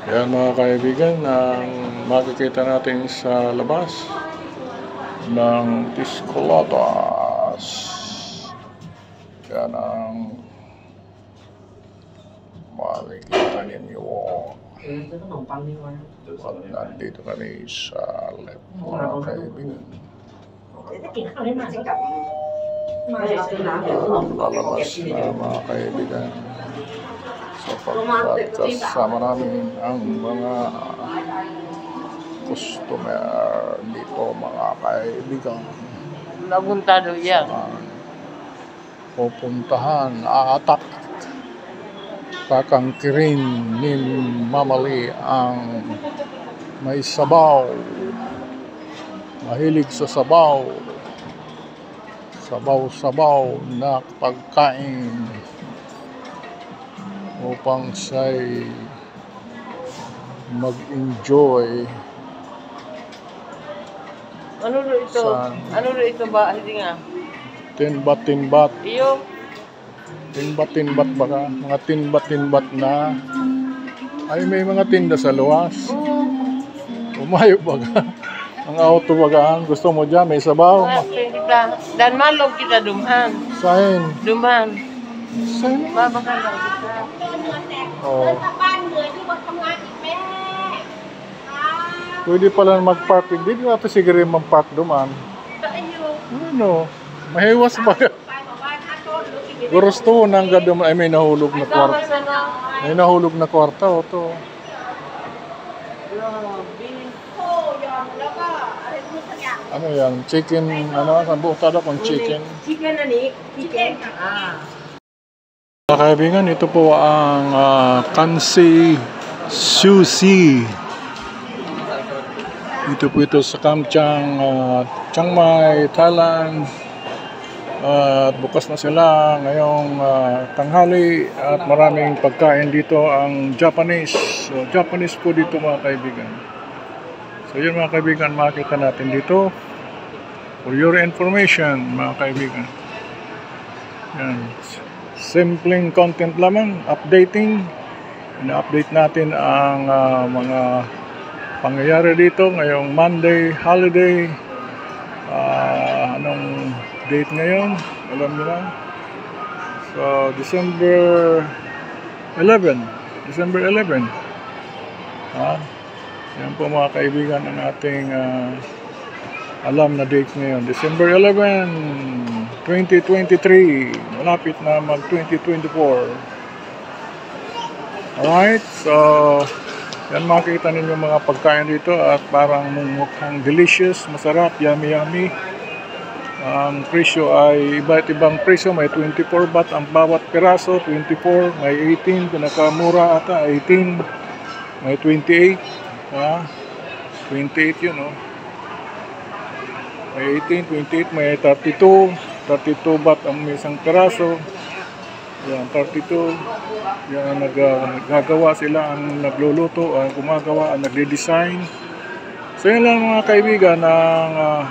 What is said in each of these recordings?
Yan mga kaibigan, ang makikita natin sa labas ng Discolotas. Yan ang makikita ninyo. At nandito kami sa left mga kaibigan. Lalabas na mga kaibigan. Sapagkat kasama namin ang mga customer dito mga kaibigan. Nabuntado yan. Pupuntahan, aatak, kakangkirin ni Mamali ang may sabaw. Mahilig sa sabaw. Sabaw-sabaw na pagkain. Upang siya'y mag-enjoy. Ano ito? Ano ito ba? Hindi nga. Tinbat-tinbat. Iyo. Tinbat-tinbat baka. Mga tinbat-tinbat na. Ay, may mga tinda sa luwas. Umayo baga. Ang auto bagaan. Gusto mo dyan? May sabaw. Dan malog kita dumhan. Sahin. Dumhan. Sahin. Babaka lang kita. Oh. Pwede pala mag-park. Hindi natin siguro mag-park duman. Ano? Mahiwas ba? Gusto mo nang gadum ay may nahulog na kwarta. May nahulog na kwarta o to. Ano yan? Chicken, ano? Buta daw kung chicken. Chicken na ni? Chicken. Mga kaibigan, ito po ang Kansi Sushi. Ito po ito sa Kamchang, Chiang Mai, Thailand. At bukas na sila ngayong tanghali at maraming pagkain dito ang Japanese. So, Japanese po dito mga kaibigan. So yun mga kaibigan, makita natin dito. For your information mga kaibigan. Yan. Simpleng content lamang, updating. Ina-update natin ang mga pangyayari dito ngayong Monday holiday. Anong date ngayon? Alam niyo na. So, December 11. December 11. Yan po mga kaibigan ang ating alam na date ngayon. December 11. 2023, malapit na mag 2024. Alright, so yan makikita ninyo mga pagkain dito at parang mukhang delicious, masarap, yummy yummy. Ang presyo ay iba't ibang presyo, may 24 baht ang bawat piraso, 24, may 18, pinakamura ata 18, may 28, 28 yun may 18, 28, may 32 baht ang isang piraso. Yan, 32. Yan, naggagawa sila, ang nagluluto, ang gumagawa, ang nagde-design. So yan lang mga kaibigan ang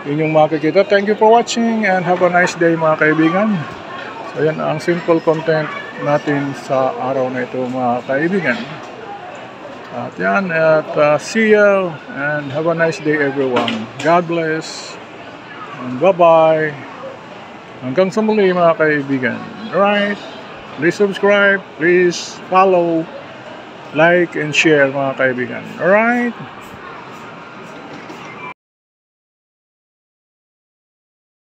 inyong makikita. Thank you for watching and have a nice day mga kaibigan. So yan ang simple content natin sa araw na ito mga kaibigan. At yan, see you and have a nice day everyone. God bless. And bye-bye. Hanggang sa muli mga kaibigan. Alright. Please subscribe. Please follow. Like and share mga kaibigan. Alright.